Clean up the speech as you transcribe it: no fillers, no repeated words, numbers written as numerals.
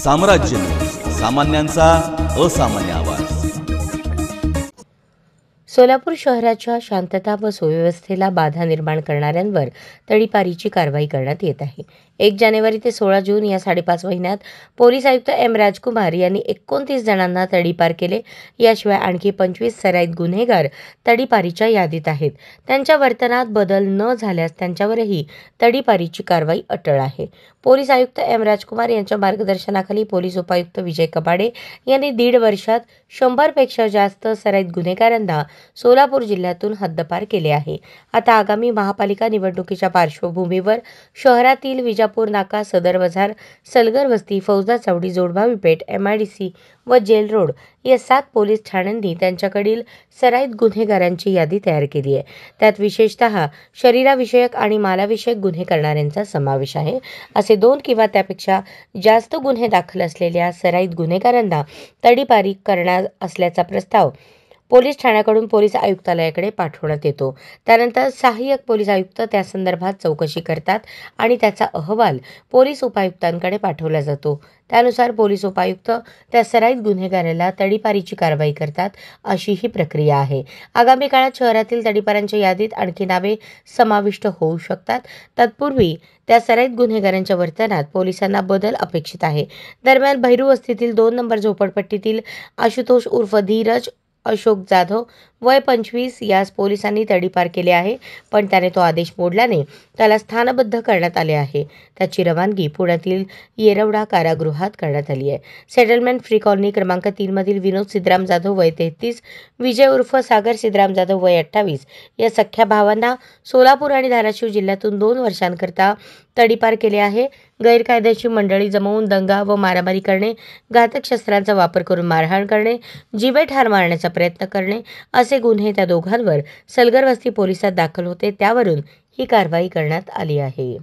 साम्राज्य, सामान्यांचा असामान्य आवाज। सोलापूर शहराच्या शांतता व सुव्यवस्थेला बाधा निर्माण करणाऱ्यांवर तडीपारीची कारवाई करण्यात येत आहे। 1 जानेवारी ते 16 जून या 5.5 महिन्यात पोलीस आयुक्त एम राजकुमार यांनी 29 जणांना तडीपार केले। याशिवाय आणखी 25 सराईत गुन्हेगार तडीपारीच्या यादीत आहेत। त्यांच्या वर्तनात बदल न झाल्यास त्यांच्यावरही तडीपारीची कारवाई अटळ आहे। पोलीस आयुक्त एम राजकुमार यांच्या मार्गदर्शनाखाली पोलीस उपायुक्त विजय कपाडे यांनी 1.5 वर्षात 100 पेक्षा जास्त सराईत गुन्हेगारांना सोलापूर जिल्ह्यातून हद्दपार केले आहे। आता आगामी महापालिका निवडणुकीच्या पार्श्वभूमीवर शहरातील विजापूर नाका, सदर बाजार, सलगर वस्ती, फौजदार चावडी, जोडभावी पेठ, MIDC व जेल रोड या 7 पोलीस ठाण्यांनी त्यांच्याकडील सराईत गुन्हेगारांची यादी तयार केली आहे। त्यात विशेषतः शरीराविषयक आणि मालाविषयक गुन्हे करणाऱ्यांचा समावेश आहे। असे 2 किंवा त्यापेक्षा जास्त गुन्हे दाखल असलेल्या सराईत गुन्हेगारांना तडीपारी करणार असल्याचा प्रस्ताव पोलीस ठाण्याकडून पोलीस आयुक्तालयाकडे पाठवण्यात येतो। त्यानंतर सहाय्यक पोलीस आयुक्त त्या संदर्भात चौकशी करतात आणि त्याचा अहवाल पोलीस उपायुक्तांकडे पाठवला जातो। त्यानुसार पोलीस उपायुक्त त्या सराईत गुन्हेगाराला तडीपारीची कारवाई करतात, अशी ही प्रक्रिया आहे। आगामी काळात शहरातील तडीपारांच्या यादीत आणखी नावे समाविष्ट होऊ शकतात। तत्पूर्वी त्या सराईत गुन्हेगारांच्या वर्तनात पोलिसांना बदल अपेक्षित आहे। दरम्यान भैरू वस्तीतील 2 नंबर झोपडपट्टीतील आशुतोष उर्फ धीरज अशोक जाधव वय 25 यास पोलिसांनी तडीपार केले आहे, पण त्याने तो आदेश मोडल्याने त्याला स्थानबद्ध करण्यात आले आहे। त्याची रवानगी पुण्यातील येरवडा कारागृहात करण्यात आली आहे। सेटलमेंट फ्री कॉलनी क्रमांक 3 मधील विनोद सिद्धराम जाधव वय 33, विजय उर्फ सागर सिद्धराम जाधव वय 28 या सख्या भावांना सोलापूर आणि धाराशिव जिल्ह्यातून 2 वर्षांकरता तडीपार केले आहे। गैरकायदेशीर मंडळी जमवून दंगा व मारामारी करणे, घातक शस्त्रांचा वापर करून मारहाण करणे, जीवे ठार मारण्याचा प्रयत्न करणे असे गुन्हे त्या दोघांवर सलगर वस्ती पोलिसात दाखल होते। त्यावरून ही कारवाई करण्यात आली आहे।